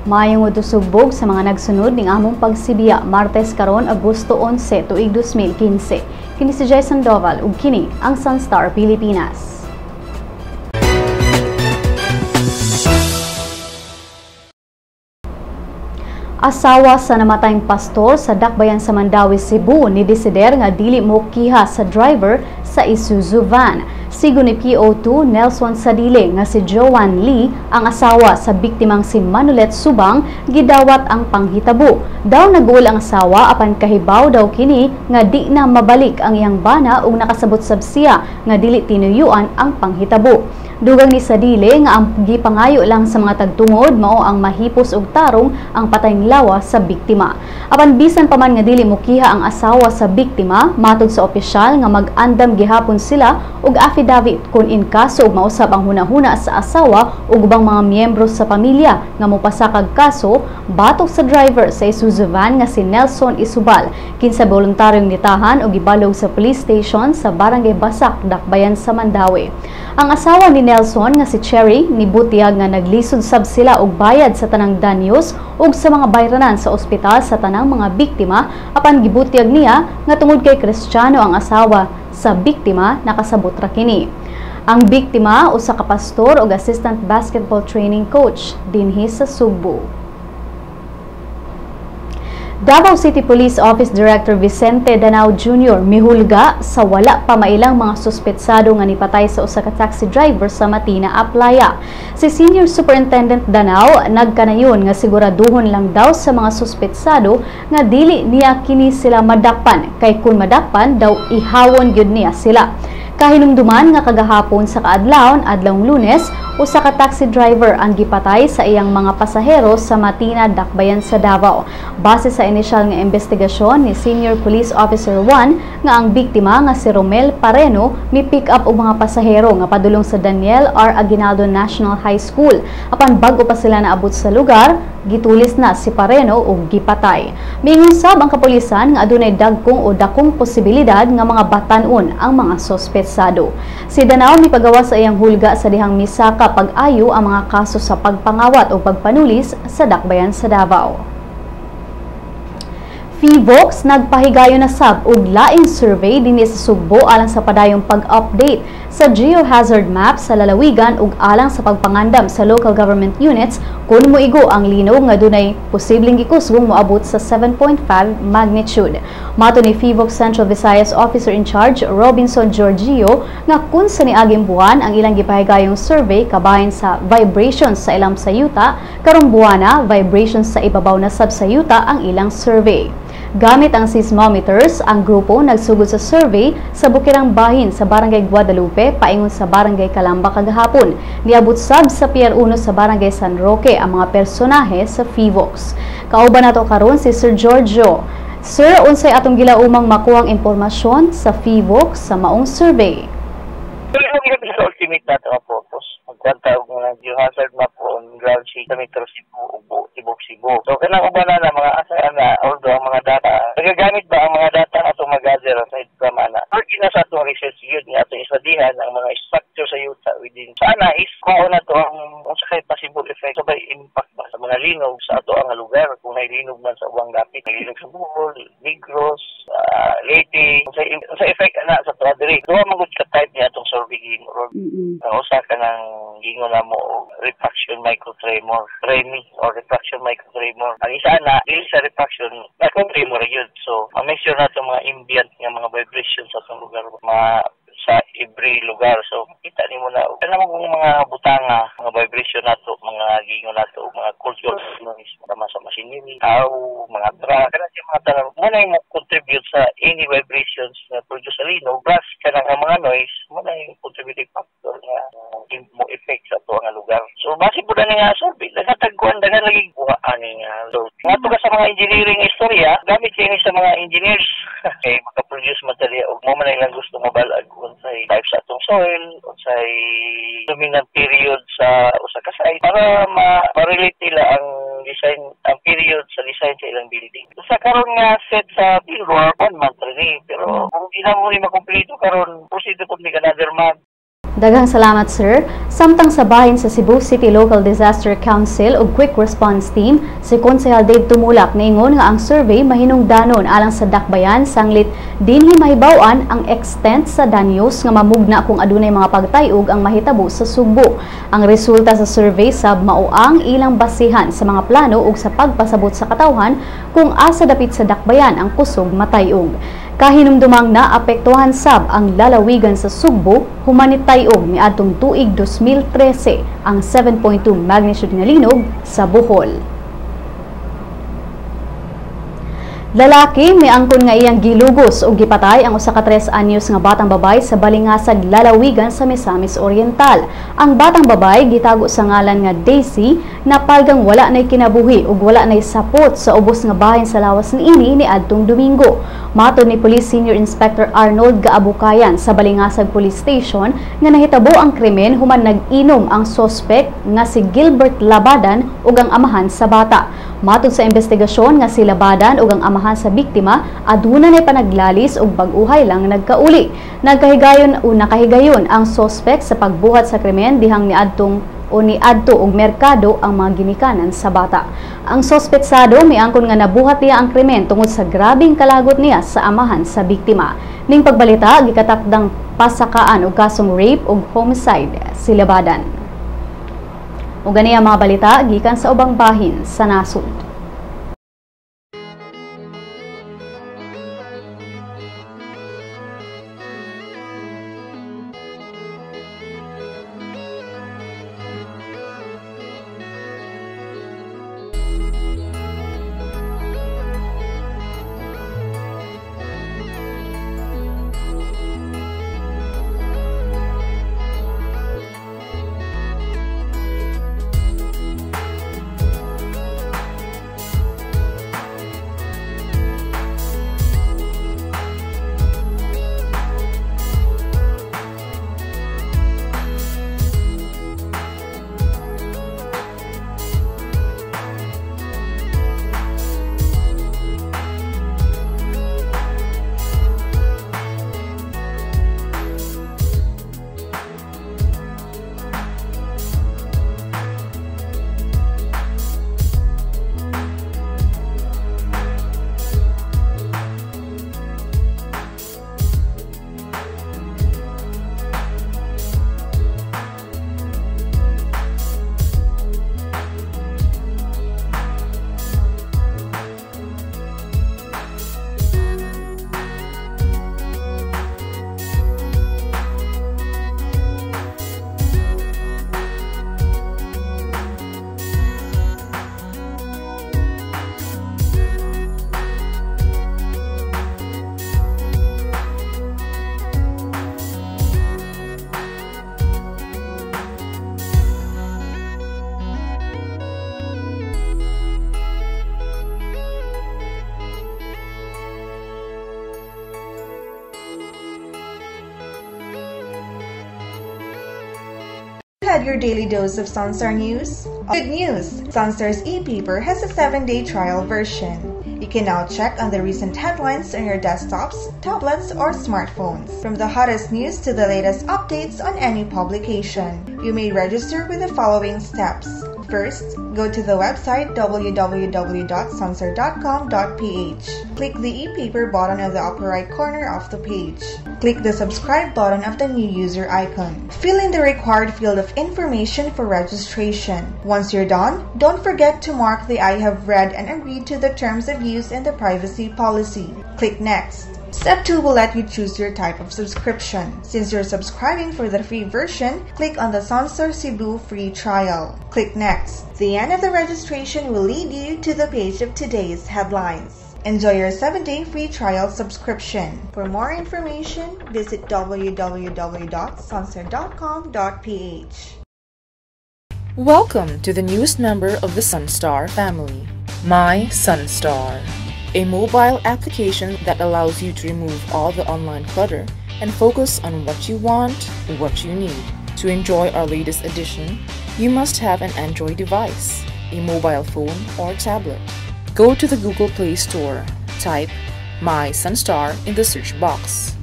Maayong utusugbog sa mga nagsunod ning among pagsibiya Martes karon Agosto 11 tuig 2015. Kini si Jason Doval ug kini ang Sun.Star Pilipinas. Asawa sa namatayng pastor sa dakbayan sa Mandaue, Cebu ni desider nga dili mokiha sa driver sa Isuzu van. Sigo ni PO2 Nelson sa dili nga si Joan Lee, ang asawa sa biktimang si Manulet Subang, gidawat ang panghitabo. Daw nagul ang asawa apan kahibaw daw kini nga di na mabalik ang iyang bana ug nakasabot sab siya nga dili tinuyuan ang panghitabo. Dugang ni Sadile nga ang gipangayo lang sa mga tagtungod mao ang mahipos og tarong ang patayng lawa sa biktima. Apan bisan pa man nga dili mokiha ang asawa sa biktima, matod sa opisyal nga mag-andam gihapon sila og affidavit kung in kaso og mausab ang hunahuna sa asawa ug ubang mga miyembro sa pamilya nga mopasakag kaso batok sa driver sa Isuzu van nga si Nelson Isubal, kinsa voluntaryong nitahan og gibalog sa police station sa Barangay Basak, Dakbayan sa Mandaue. Ang asawa ni Nelson nga si Cherry nibutiyag nga naglisod sab sila og bayad sa tanang danyos ug sa mga bayranan sa ospital sa tanang mga biktima, apan gibutiyag niya nga tungod kay Kristiyano ang asawa sa biktima nakasabot ra kini. Ang biktima usa ka pastor ug assistant basketball training coach dinhi sa Sugbo. Davao City Police Office Director Vicente Danao Jr. mihulga sa wala pa mailang mga suspetsado nga nipatay sa usa ka taxi driver sa Matina, Aplaya. Si Senior Superintendent Danao nagkanayon nga siguraduhon lang daw sa mga suspetsado nga dili niya kini sila madakpan, kay kun madakpan daw ihawon gyud niya sila. Kahinumduman nga kagahapon sa kaadlawon, adlawng Lunes, usa ka taxi driver ang gipatay sa iyang mga pasahero sa Matina, Dakbayan sa Davao. Base sa inisyal nga investigasyon ni Senior Police Officer 1 nga ang biktima nga si Romel Pareno mi-pick up og mga pasahero nga padulong sa Daniel R. Aguinaldo National High School. Apan bago pa sila naabot sa lugar, gitulis na si Pareno og gipatay. Miingon sab ang kapulisan nga adunay dakong posibilidad nga mga batan-on ang mga suspetsado. Si Danao mipagawa sa iyang hulga sa dihang misaka pag-ayo ang mga kaso sa pagpangawat o pagpanulis sa Dakbayan sa Davao. Phivolcs nagpahigayon na sab og laing survey dinhi sa Sugbo alang sa padayong pag-update sa geohazard map sa lalawigan ug alang sa pagpangandam sa local government units kung moigo ang linog nga dunay posibleng gikusgong moabot sa 7.5 magnitude. Mato ni Phivolcs Central Visayas Officer in Charge Robinson Giorgio nga kun sa niaging buwan ang ilang gipahigayong survey kabahin sa vibrations sa ilang sayuta, karong buwana vibrations sa ibabaw na sab sayuta ang ilang survey. Gamit ang seismometers, ang grupo nagsugod sa survey sa bukirang bahin sa Barangay Guadalupe paingon sa Barangay Calamba kagahapon. Niabot sab sa Pier 1 sa Barangay San Roque ang mga personahe sa Phivolcs. Kauban nato karon si Sir Giorgio. Sir, unsay atong gilaumang makuhang impormasyon sa Phivolcs sa maong survey? Sa ultimate nato ang purpose. Magkwanta og mga geohazard map on ground sheet sa Metro Cebu, Tibok Cebu. So, kanang ubana na mga asaya na, although ang mga data, nagagamit ba ang mga data atong mag-gather sa Idramana? Parte na sa atong research yun, nga atong isadihan ang mga structure sa yuta within. Sana is, kung na to ang sakay possible effect, sabay impact ba sa mga linog sa ato ang lugar, kung may linog man sa uwang dapit, linog sa Bohol, Negros, Leyte, sa effect na sa Tuadri. Doon magod ka type niya atong survey gingon. Usa ka ng gingon na mo refraction microtremor, REMI or refraction microtremor. Ang isa na dili sa refraction microtremor yun. So, ma-measure na itong mga ambient nga mga vibrations sa itong lugar, sa every lugar. So, kita ni mo na kanang mga butanga, mga vibration nato, mga gingon nato, mga cultural noise, tama sa machinery, mga truck, kana siya mga tanong. Muna yung contribute sa any vibrations na produce sa linog, plus kanang mga noise, muna yung contributing factor nga mo effect sa ito ang lugar. So, base po na nga survey, nagatagkuhan na lagi buhaan nga. So, nga ka sa mga engineering istorya, gamit kayo sa mga engineers, kay makaproduce material, o mo man lang gusto mabalag unsay type sa atong soil, unsay dominant period sa usa ka site para ma-relate nila ang design, ang period sa design sa ilang building. Sa karon nga set sa billboard, 1 month rin pero kung di na mo rin makumpleto karon, proceed to public another month. Daghang salamat sir. Samtang sa bahin sa Cebu City Local Disaster Council ug Quick Response Team, si Konsehal Dave Tumulak niingon nga ang survey mahinungdanon alang sa dakbayan sanglit dinhi mahibaw-an ang extent sa danyos nga mamugna kung adunay mga pagtayog ang mahitabo sa Sugbo. Ang resulta sa survey sab mao ang ilang basihan sa mga plano ug sa pagpasabot sa katawhan kung asa dapit sa dakbayan ang kusog matayog. Kahinumdumang na apektuhan sab ang lalawigan sa Sugbo humanitayog miadtong tuig 2013 ang 7.2 magnitude nga linog sa Bohol. Lalaki miangkon nga iyang gilugos o gipatay ang usa ka 3 anyos nga batang babay sa balingasag lalawigan sa Misamis Oriental. Ang batang babay gitago sa ngalan nga Daisy na palgang wala nay kinabuhi ug wala nay sapot sa ubos nga bahin sa lawas niini niadtong Domingo. Matod ni Police Senior Inspector Arnold Gaabukayan sa Balingasag Police Station nga nahitabo ang krimen human nag-inom ang suspek nga si Gilbert Labadan ug ang amahan sa bata. Matod sa investigasyon nga si Labadan ug ang amahan sa biktima aduna nay panaglalis ug bag-uhay lang nagkauli. Nakahigayon ang suspek sa pagbuhat sa krimen dihang niadto og merkado ang mga ginikanan sa bata. Ang sospetsado miangkon nga nabuhat niya ang krimen tungod sa grabing kalagot niya sa amahan sa biktima. Ning pagbalita gikatakdang pasakaan og kasong rape ug homicide si Labadan. Ug gani ang mga balita gikan sa ubang bahin sa nasud. Had your daily dose of Sun.Star news? Good news! Sun.Star's e-paper has a 7-day trial version. You can now check on the recent headlines on your desktops, tablets, or smartphones. From the hottest news to the latest updates on any publication. You may register with the following steps. First, go to the website www.sunstar.com.ph. Click the e-paper button on the upper right corner of the page. Click the subscribe button of the new user icon. Fill in the required field of information for registration. Once you're done, don't forget to mark the I have read and agreed to the terms of use and the privacy policy. Click Next. Step 2 will let you choose your type of subscription. Since you're subscribing for the free version, click on the Sun.Star Cebu free trial. Click Next. The end of the registration will lead you to the page of today's headlines. Enjoy your 7-day free trial subscription. For more information, visit www.sunstar.com.ph. Welcome to the newest member of the Sun.Star family, My Sun.Star, a mobile application that allows you to remove all the online clutter and focus on what you want, what you need. To enjoy our latest edition, you must have an Android device, a mobile phone or tablet. Go to the Google Play Store, type My Sun.Star in the search box.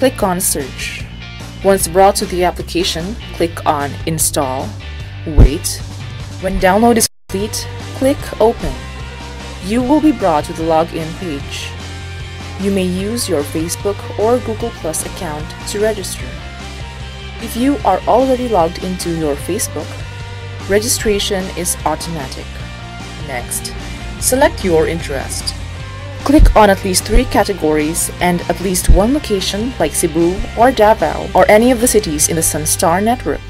Click on Search. Once brought to the application, click on Install, wait. When download is complete, click Open. You will be brought to the login page. You may use your Facebook or Google Plus account to register. If you are already logged into your Facebook, registration is automatic. Next, select your interest. Click on at least 3 categories and at least one location like Cebu or Davao or any of the cities in the Sun.Star network.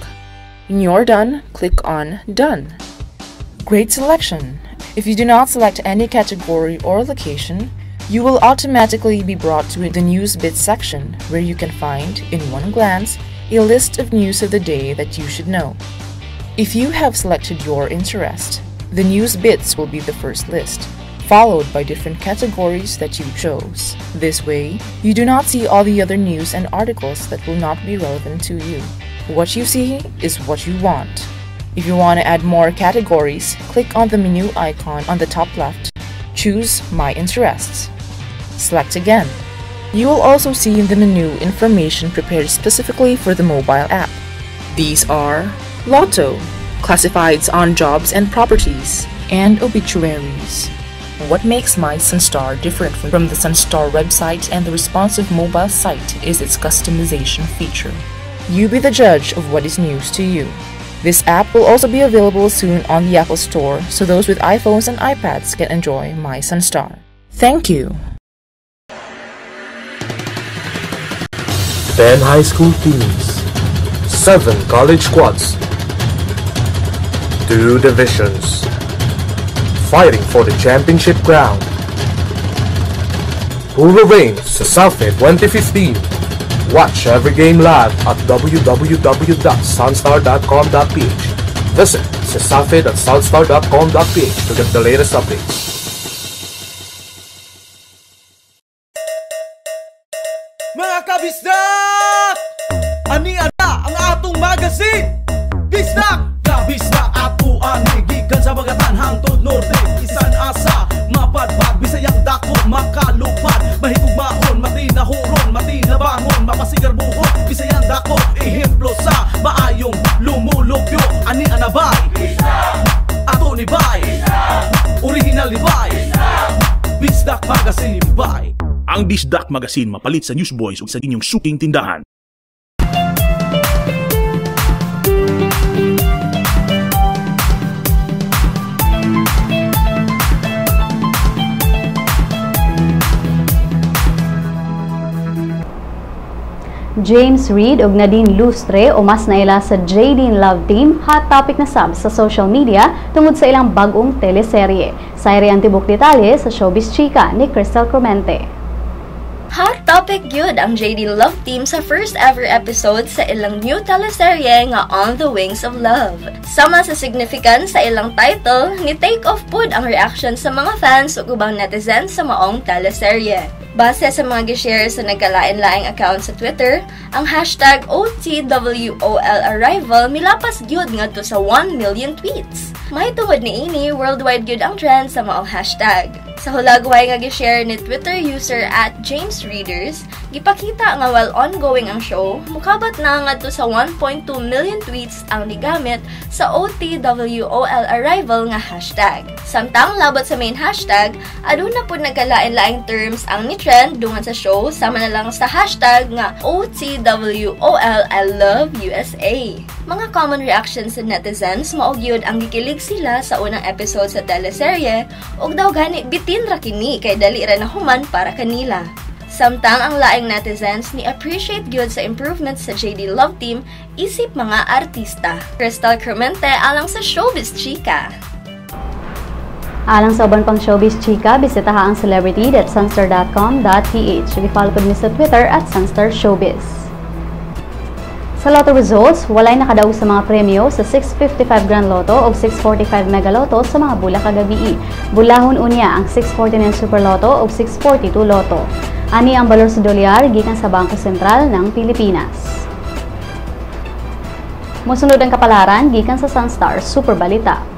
When you're done, click on Done. Great selection! If you do not select any category or location, you will automatically be brought to the News Bits section where you can find, in one glance, a list of news of the day that you should know. If you have selected your interest, the News Bits will be the first list, followed by different categories that you chose. This way, you do not see all the other news and articles that will not be relevant to you. What you see is what you want. If you want to add more categories, click on the menu icon on the top left. Choose My Interests. Select again. You will also see in the menu information prepared specifically for the mobile app. These are Lotto, classifieds on jobs and properties, and obituaries. What makes My Sun.Star different from the Sun.Star website and the responsive mobile site is its customization feature. You be the judge of what is news to you. This app will also be available soon on the Apple Store, so those with iPhones and iPads can enjoy My Sun.Star. Thank you! 10 high school teams, 7 college squads, 2 divisions, fighting for the championship crown. Who will reign sa Southmid 2015? Watch every game live at www.sunstar.com.ph. Visit southmid.sunstar.com.ph to get the latest updates. Mga kabisdak! Ania na ang atong magazine! Bisdak! Kabisdak ato ang higikan sa bagatan hangtod norte. Isan asa, mapadpad, bisayang dako, makalupad. Mahigugmaon, matinahuron, matinabangon, mapasigar buhok. Bisayang dako, ehemplo sa maayong lumulupyo. Ani anabay, ato ni bay, original ni bay, Bisdak Magazine ni bay. Ang Bisdak Magazine mapalit sa Newsboys ug sa inyong suking tindahan. James Reid ug Nadine Lustre o mas naila sa Jadine Love Team hot topic na sab sa social media tungod sa ilang bagong teleserye. Sayri ang tibok detalye sa Showbiz Chika ni Crystal Clemente. Hot topic gyud ang Jadine Love Team sa first ever episode sa ilang new teleserye nga On the Wings of Love. Sama sa significance sa ilang title, ni take off pod ang reaction sa mga fans ug ubang netizens sa maong teleserye. Base sa mga gishare sa nagkalain-laing account sa Twitter, ang hashtag OTWOLArrival milapas gyud ngadto sa 1 million tweets. May tuwad ni ini, worldwide gyud ang trend sa maong hashtag. Sa hulagway nga gishare ni Twitter user @JamesReaders, gipakita nga while ongoing ang show, mukabat na ngadto sa 1.2 million tweets ang nigamit sa OTWOLArrival nga hashtag. Samtang labot sa main hashtag, aduna pud nagkalain-laing terms ang ni-trend dungan sa show sama na lang sa hashtag nga OTWOLILoveUSA. Mga common reactions sa netizens maog gyud ang gikilig sila sa unang episode sa teleserye ug daw gani bitin ra kini kay dali ra nahuman para kanila. Samtang ang laing netizens ni appreciate gyud sa improvements sa JD Love Team isip mga artista. Crystal Clemente alang sa Showbiz Chika. Alang sa uban pang Showbiz Chika, bisitaha ang celebrity.sunstar.com.ph. I-follow po niyo sa Twitter @SunstarShowbiz. Sa Lotto results, walay nakadaog sa mga premyo sa 655 Grand Lotto o 645 Mega Lotto sa mga bula kagabi. Bulahon unya ang 649 Super Lotto o 642 Lotto. Ani ang balor sa dolyar gikan sa Bangko Sentral ng Pilipinas. Mosunod ang kapalaran gikan sa Sun.Star Super Balita.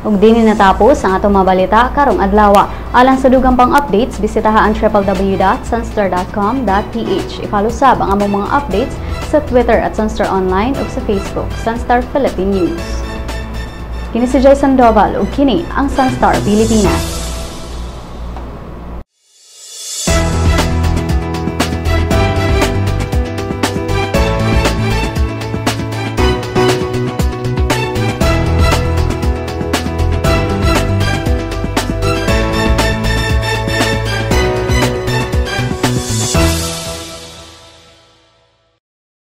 Ug dinhi natapos ang atong mga balita karong adlawa. Alang sa dugang pang updates, bisitaha ang www.sunstar.com.ph. I-follow sab ang among mga updates sa Twitter at Sun.Star Online ug sa Facebook, Sun.Star Philippine News. Kini si Sandoval ug kini ang Sun.Star Pilipinas.